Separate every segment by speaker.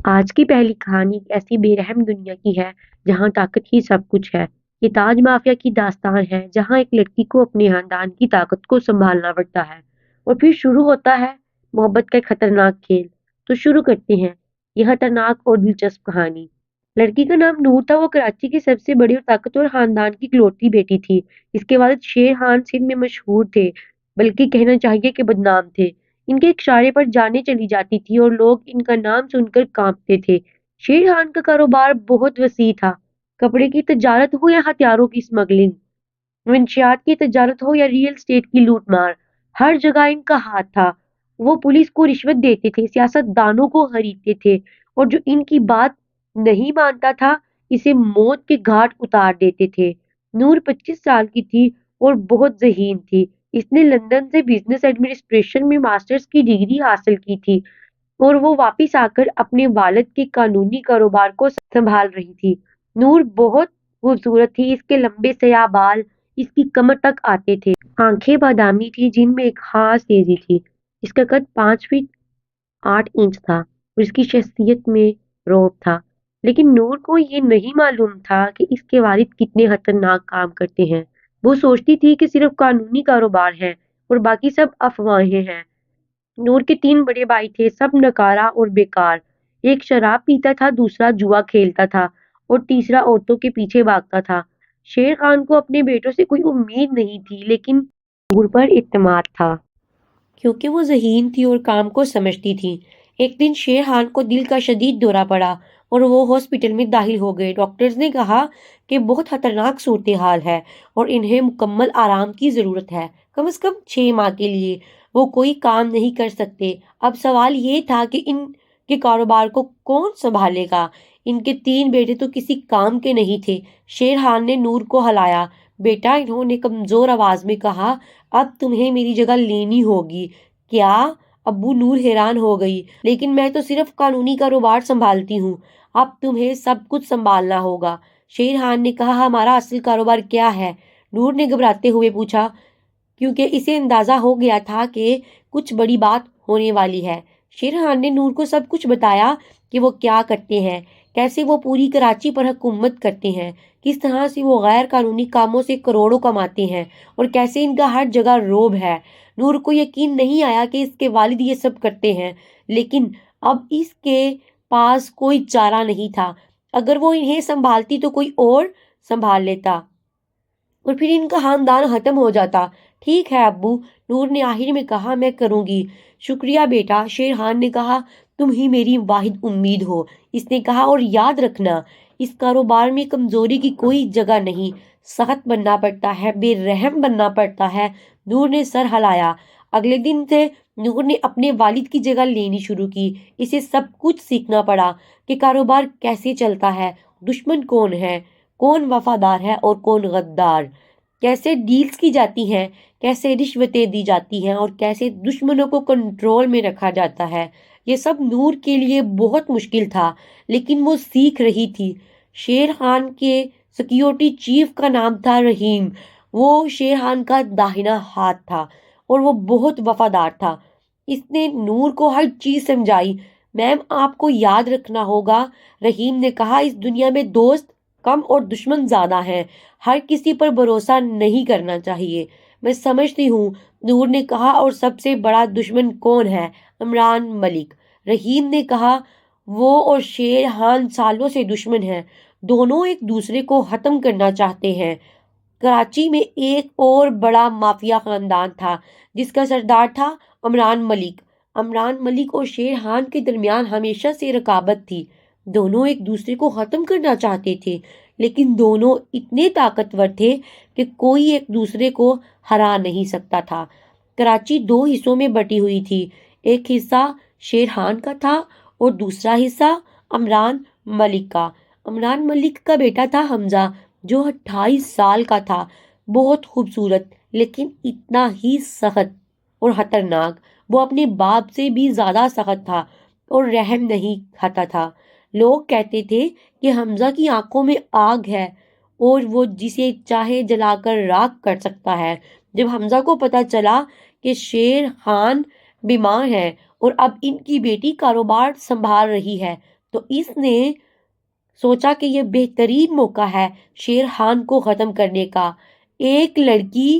Speaker 1: آج کی پہلی کہانی ایک ایسی بے رحم دنیا کی ہے جہاں طاقت ہی سب کچھ ہے۔ یہ تاج مافیا کی داستان ہے جہاں ایک لڑکی کو اپنے خاندان کی طاقت کو سنبھالنا پڑتا ہے اور پھر شروع ہوتا ہے محبت کا ایک خطرناک کھیل۔ تو شروع کرتے ہیں یہ خطرناک اور دلچسپ کہانی۔ لڑکی کا نام نور تھا، وہ کراچی کے سب سے بڑی اور طاقتور خاندان کی اکلوتی بیٹی تھی۔ اس کے والد شیر خان سندھ میں مشہور تھے، بلکہ کہنا چاہیے کہ بدنام تھے۔ ان کے اشارے پر جانیں چلی جاتی تھی اور لوگ ان کا نام سن کر کانپتے تھے۔ شیر خان کا کاروبار بہت وسیع تھا، کپڑے کی تجارت ہو یا ہتھیاروں کی اسمگلنگ، منشیات کی تجارت ہو یا ریئل اسٹیٹ کی لوٹ مار، ہر جگہ ان کا ہاتھ تھا۔ وہ پولیس کو رشوت دیتے تھے، سیاست دانوں کو خریدتے تھے اور جو ان کی بات نہیں مانتا تھا اسے موت کے گھاٹ اتار دیتے تھے۔ نور 25 سال کی تھی اور بہت ذہین تھی۔ اس نے لندن سے بزنس ایڈمنسٹریشن میں ماسٹرز کی ڈگری حاصل کی تھی اور وہ واپس آ کر اپنے والد کے قانونی کاروبار کو سنبھال رہی تھی۔ نور بہت خوبصورت تھی، اس کے لمبے سیاہ بال اس کی کمر تک آتے تھے، آنکھیں بادامی تھی جن میں ایک خاص تیزی تھی۔ اس کا قد 5 فٹ 8 انچ تھا اور اس کی شخصیت میں رعب تھا۔ لیکن نور کو یہ نہیں معلوم تھا کہ اس کے والد کتنے خطرناک کام کرتے ہیں۔ وہ سوچتی تھی کہ صرف قانونی کاروبار ہے اور باقی سب افواہیں ہیں۔ نور کے 3 بڑے بھائی تھے، سب نکارا اور بیکار۔ ایک شراب پیتا تھا، دوسرا جوا کھیلتا تھا اور تیسرا عورتوں کے پیچھے بھاگتا تھا۔ شیر خان کو اپنے بیٹوں سے کوئی امید نہیں تھی، لیکن نور پر اعتماد تھا کیونکہ وہ ذہین تھی اور کام کو سمجھتی تھی۔ ایک دن شیر خان کو دل کا شدید دورہ پڑا اور وہ ہاسپٹل میں داخل ہو گئے۔ ڈاکٹرز نے کہا کہ بہت خطرناک صورتحال ہے اور انہیں مکمل آرام کی ضرورت ہے، کم از کم 6 ماہ کے لیے وہ کوئی کام نہیں کر سکتے۔ اب سوال یہ تھا کہ ان کے کاروبار کو کون سنبھالے گا؟ ان کے 3 بیٹے تو کسی کام کے نہیں تھے۔ شیر خان نے نور کو ہلایا۔ بیٹا، انہوں نے کمزور آواز میں کہا، اب تمہیں میری جگہ لینی ہوگی۔ کیا؟ ابو؟ نور حیران ہو گئی۔ لیکن میں تو صرف قانونی کاروبار سنبھالتی ہوں، اب تمہیں سب کچھ سنبھالنا ہوگا۔ شیر خان نے کہا، ہمارا اصل کاروبار کیا ہے؟ نور نے گھبراتے ہوئے پوچھا، کیونکہ اسے اندازہ ہو گیا تھا کہ کچھ بڑی بات ہونے والی ہے۔ شیر خان نے نور کو سب کچھ بتایا کہ وہ کیا کرتے ہیں، کیسے وہ پوری کراچی پر حکومت کرتے ہیں، کس طرح سے وہ غیر قانونی کاموں سے کروڑوں کماتے ہیں اور کیسے ان کا ہر جگہ روب ہے۔ نور کو یقین نہیں آیا کہ اس کے والد یہ سب کرتے ہیں، لیکن اب اس کے پاس کوئی چارہ نہیں تھا۔ اگر وہ انہیں سنبھالتی تو کوئی اور سنبھال لیتا اور پھر ان کا خاندان ختم ہو جاتا۔ ٹھیک ہے ابو، نور نے آخر میں کہا، میں کروں گی۔ شکریہ بیٹا، شیر خان نے کہا، تم ہی میری واحد امید ہو۔ اس نے کہا، اور یاد رکھنا، اس کاروبار میں کمزوری کی کوئی جگہ نہیں، سخت بننا پڑتا ہے، بے رحم بننا پڑتا ہے۔ نور نے سر ہلایا۔ اگلے دن سے نور نے اپنے والد کی جگہ لینی شروع کی۔ اسے سب کچھ سیکھنا پڑا کہ کاروبار کیسے چلتا ہے، دشمن کون ہے، کون وفادار ہے اور کون غدار، کیسے ڈیلز کی جاتی ہیں، کیسے رشوتیں دی جاتی ہیں اور کیسے دشمنوں کو کنٹرول میں رکھا جاتا ہے۔ یہ سب نور کے لیے بہت مشکل تھا، لیکن وہ سیکھ رہی تھی۔ شیر خان کے سیکیورٹی چیف کا نام تھا رحیم۔ وہ شیر خان کا داہنا ہاتھ تھا اور وہ بہت وفادار تھا۔ اس نے نور کو ہر چیز سمجھائی۔ میم، آپ کو یاد رکھنا ہوگا، رحیم نے کہا، اس دنیا میں دوست کم اور دشمن زیادہ ہیں، ہر کسی پر بھروسہ نہیں کرنا چاہیے۔ میں سمجھتی ہوں، نور نے کہا، اور سب سے بڑا دشمن کون ہے؟ عمران ملک، رحیم نے کہا۔ وہ اور شیر خان سالوں سے دشمن ہیں، دونوں ایک دوسرے کو ختم کرنا چاہتے ہیں۔ کراچی میں ایک اور بڑا مافیا خاندان تھا جس کا سردار تھا عمران ملک۔ عمران ملک اور شیر خان کے درمیان ہمیشہ سے رقابت تھی، دونوں ایک دوسرے کو ختم کرنا چاہتے تھے، لیکن دونوں اتنے طاقتور تھے کہ کوئی ایک دوسرے کو ہرا نہیں سکتا تھا۔ کراچی 2 حصوں میں بٹی ہوئی تھی، ایک حصہ شیر خان کا تھا اور دوسرا حصہ عمران ملک کا۔ عمران ملک کا بیٹا تھا حمزہ، جو 28 سال کا تھا، بہت خوبصورت لیکن اتنا ہی سخت اور خطرناک۔ وہ اپنے باپ سے بھی زیادہ سخت تھا اور رحم نہیں کھاتا تھا۔ لوگ کہتے تھے کہ حمزہ کی آنکھوں میں آگ ہے اور وہ جسے چاہے جلا کر راکھ کر سکتا ہے۔ جب حمزہ کو پتہ چلا کہ شیر خان بیمار ہے اور اب ان کی بیٹی کاروبار سنبھال رہی ہے تو اس نے سوچا کہ یہ بہترین موقع ہے شیر خان کو ختم کرنے کا۔ ایک لڑکی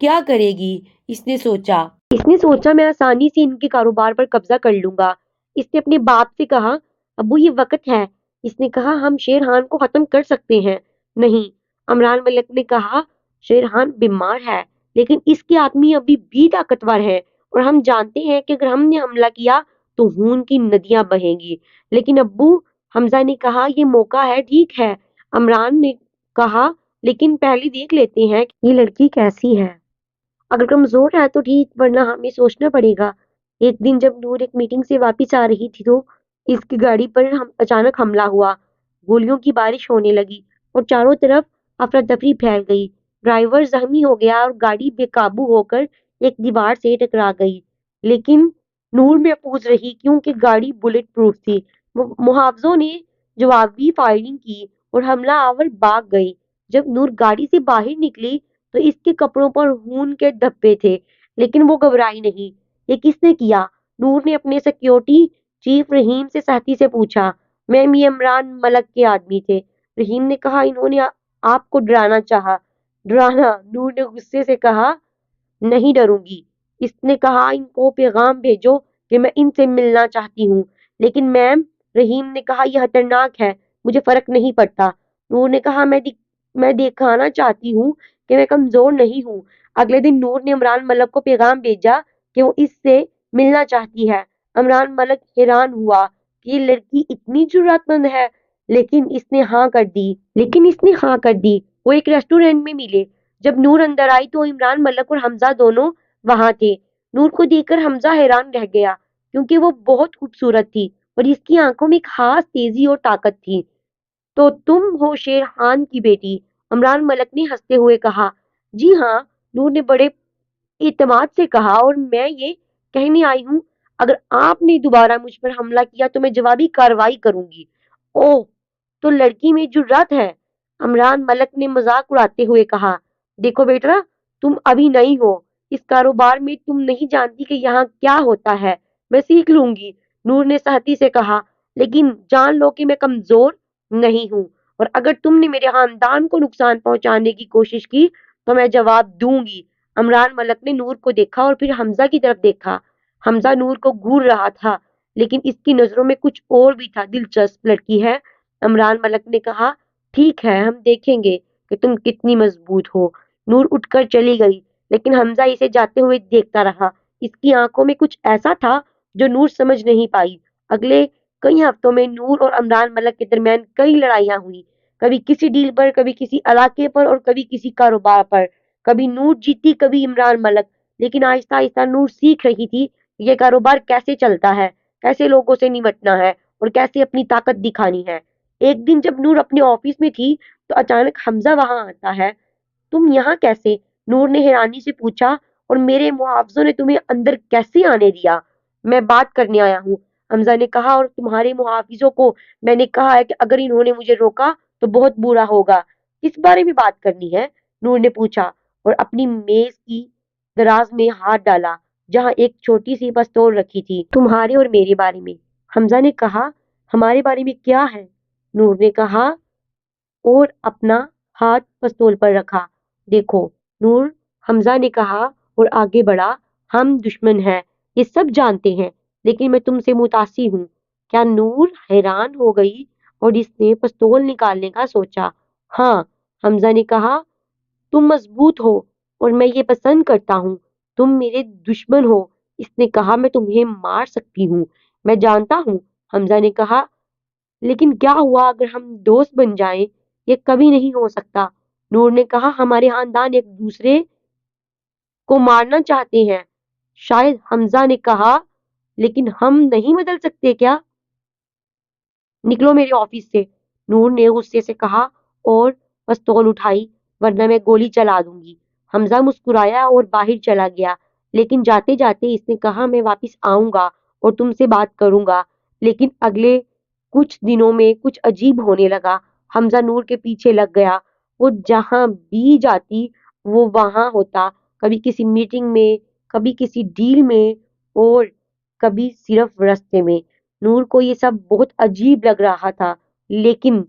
Speaker 1: کیا کرے گی؟ اس نے سوچا میں آسانی سے ان کے کاروبار پر قبضہ کر لوں گا۔ اس نے اپنے باپ سے کہا، ابو یہ وقت ہے۔ اس نے کہا، ہم شیر خان کو ختم کر سکتے ہیں۔ نہیں، عمران ملک نے کہا، شیر خان بیمار ہے لیکن اس کے آدمی ابھی بھی طاقتور ہیں اور ہم جانتے ہیں کہ اگر ہم نے حملہ کیا تو خون کی ندیاں بہیں گی۔ لیکن ابو، حمزہ نے کہا، یہ موقع ہے۔ ٹھیک ہے، عمران نے کہا، لیکن پہلے دیکھ لیتے ہیں کہ یہ لڑکی کیسی ہے۔ اگر کمزور ہے تو ٹھیک، ورنہ ہمیں سوچنا پڑے گا۔ ایک دن جب نور ایک میٹنگ سے واپس آ رہی تھی تو اس کی گاڑی پر اچانک حملہ ہوا۔ گولیوں کی بارش ہونے لگی اور چاروں طرف افراتفری پھیل گئی۔ ڈرائیور زخمی ہو گیا اور گاڑی بے قابو ہو کر ایک دیوار سے ٹکرا گئی، لیکن نور محفوظ رہی کیونکہ گاڑی بلٹ پروف تھی۔ محافظوں نے جوابی فائرنگ کی اور حملہ آور بھاگ گئی۔ جب نور گاڑی سے باہر نکلی تو اس کے کپڑوں پر خون کے دھبے تھے، لیکن وہ گھبرائی نہیں۔ یہ کس نے کیا؟ نور نے اپنے سیکیورٹی چیف رحیم سے سختی سے پوچھا۔ میم، یہ عمران ملک کے آدمی تھے۔ رحیم نے کہا، انہوں نے آپ کو ڈرانا چاہا۔ ڈرانا؟ نور نے غصے سے کہا، نہیں ڈروں گی۔ اس نے کہا، ان کو پیغام بھیجو کہ میں ان سے ملنا چاہتی ہوں۔ لیکن میم، رحیم نے کہا، یہ خطرناک ہے۔ مجھے فرق نہیں پڑتا۔ نور نے کہا، میں دکھانا چاہتی ہوں کہ میں کمزور نہیں ہوں۔ اگلے دن نور نے عمران ملک کو پیغام بھیجا کہ وہ اس سے ملنا چاہتی ہے۔ عمران ملک حیران ہوا کہ یہ لڑکی اتنی جرأت مند ہے، لیکن اس نے ہاں کر دی۔ وہ ایک ریسٹورینٹ میں ملے۔ جب نور اندر آئی تو عمران ملک اور حمزہ دونوں وہاں تھے۔ نور کو دیکھ کر حمزہ حیران رہ گیا کیونکہ وہ بہت خوبصورت تھی اور اس کی آنکھوں میں ایک خاص تیزی اور طاقت تھی۔ تو تم ہو شیر خان کی بیٹی؟ عمران ملک نے ہنستے ہوئے کہا۔ جی ہاں، نور نے بڑے اعتماد سے کہا، اور میں یہ کہنے آئی ہوں اگر آپ نے دوبارہ مجھ پر حملہ کیا تو میں جوابی کارروائی کروں گی۔ اوہ، تو لڑکی میں جرأت ہے؟ عمران ملک نے مذاق اڑاتے ہوئے کہا۔ دیکھو بیٹا، تم ابھی نئی ہو اس کاروبار میں، تم نہیں جانتی کہ یہاں کیا ہوتا ہے۔ میں سیکھ لوں گی، نور نے سختی سے کہا، لیکن جان لو کہ میں کمزور نہیں ہوں، اور اگر تم نے میرے خاندان کو نقصان پہنچانے کی کوشش کی تو میں جواب دوں گی۔ عمران ملک نے نور کو دیکھا اور پھر حمزہ کی طرف دیکھا۔ حمزہ نور کو گھور رہا تھا، لیکن اس کی نظروں میں کچھ اور بھی تھا۔ دلچسپ لڑکی ہے، عمران ملک نے کہا۔ ٹھیک ہے، ہم دیکھیں گے کہ تم کتنی مضبوط ہو۔ نور اٹھ کر چلی گئی، لیکن حمزہ اسے جاتے ہوئے دیکھتا رہا۔ اس کی آنکھوں میں کچھ ایسا تھا جو نور سمجھ نہیں پائی۔ اگلے کئی ہفتوں میں نور اور عمران ملک کے درمیان کئی لڑائیاں ہوئی، کبھی کسی ڈیل پر، کبھی کسی علاقے پر، اور کبھی کسی کاروبار پر۔ کبھی نور جیتی، کبھی عمران ملک، لیکن آہستہ آہستہ نور سیکھ رہی تھی کہ یہ کاروبار کیسے چلتا ہے، کیسے لوگوں سے نمٹنا ہے اور کیسے اپنی طاقت دکھانی ہے۔ ایک دن جب نور اپنے آفس میں تھی تو اچانک حمزہ وہاں آتا ہے۔ تم یہاں کیسے؟ نور نے حیرانی سے پوچھا، اور میرے محافظوں نے تمہیں اندر کیسے آنے دیا؟ میں بات کرنے آیا ہوں، حمزہ نے کہا، اور تمہارے محافظوں کو میں نے کہا ہے کہ اگر انہوں نے مجھے روکا تو بہت برا ہوگا۔ کس بارے میں بات کرنی ہے؟ نور نے پوچھا اور اپنی میز کی دراز میں ہاتھ ڈالا جہاں ایک چھوٹی سی پستول رکھی تھی۔ تمہارے اور میرے بارے میں، حمزہ نے کہا۔ ہمارے بارے میں کیا ہے؟ نور نے کہا اور اپنا ہاتھ پستول پر رکھا۔ دیکھو نور، حمزہ نے کہا اور آگے بڑھا، ہم دشمن ہیں، یہ سب جانتے ہیں، لیکن میں تم سے متاثر ہوں۔ کیا؟ نور حیران ہو گئی اور اس نے پستول نکالنے کا سوچا۔ ہاں، حمزہ نے کہا، تم مضبوط ہو اور میں یہ پسند کرتا ہوں۔ تم میرے دشمن ہو، اس نے کہا، میں تمہیں مار سکتی ہوں۔ میں جانتا ہوں، حمزہ نے کہا، لیکن کیا ہوا اگر ہم دوست بن جائیں؟ یہ کبھی نہیں ہو سکتا، نور نے کہا۔ ہمارے خاندان ایک دوسرے کو مارنا چاہتے ہیں شاید، حمزہ نے کہا، لیکن ہم نہیں بدل سکتے کیا؟ نکلو میرے آفس سے، نور نے غصے سے کہا اور پستول اٹھائی، ورنہ میں گولی چلا دوں گی۔ حمزہ مسکرایا اور باہر چلا گیا، لیکن جاتے جاتے اس نے کہا، میں واپس آؤں گا اور تم سے بات کروں گا۔ لیکن اگلے کچھ دنوں میں کچھ عجیب ہونے لگا۔ حمزہ نور کے پیچھے لگ گیا، وہ جہاں بھی جاتی وہ وہاں ہوتا، کبھی کسی میٹنگ میں، کبھی کسی ڈیل میں، اور کبھی صرف رستے میں۔ نور کو یہ سب بہت عجیب لگ رہا تھا، لیکن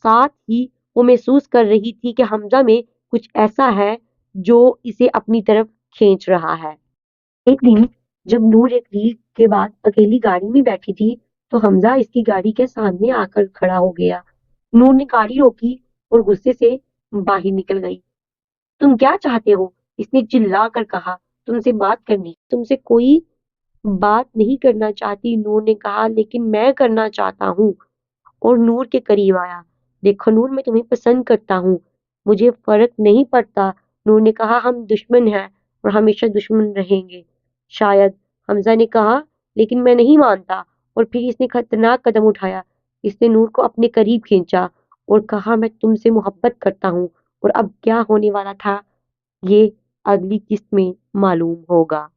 Speaker 1: ساتھ ہی وہ محسوس کر رہی تھی کہ حمزہ میں کچھ ایسا ہے جو اسے اپنی طرف کھینچ رہا ہے۔ ایک دن جب نور ایک ویک کے بعد اکیلی گاڑی میں بیٹھی تھی تو حمزہ اس کی گاڑی کے سامنے آ کر کھڑا ہو گیا۔ نور نے گاڑی روکی اور غصے سے باہر نکل گئی۔ تم کیا چاہتے ہو؟ اس نے چلا کر کہا۔ تم سے بات کرنی، تم سے کوئی بات نہیں کرنا چاہتی، نور نے کہا، لیکن میں کرنا چاہتا ہوں، اور نور کے قریب آیا۔ دیکھو نور، میں تمہیں پسند کرتا ہوں، مجھے فرق نہیں پڑتا، نور نے کہا، ہم دشمن ہیں اور ہمیشہ دشمن رہیں گے شاید، حمزہ نے کہا، لیکن میں نہیں مانتا، اور پھر اس نے خطرناک قدم اٹھایا۔ اس نے نور کو اپنے قریب کھینچا اور کہا، میں تم سے محبت کرتا ہوں، اور اب کیا ہونے والا تھا یہ اگلی قسط میں معلوم ہوگا۔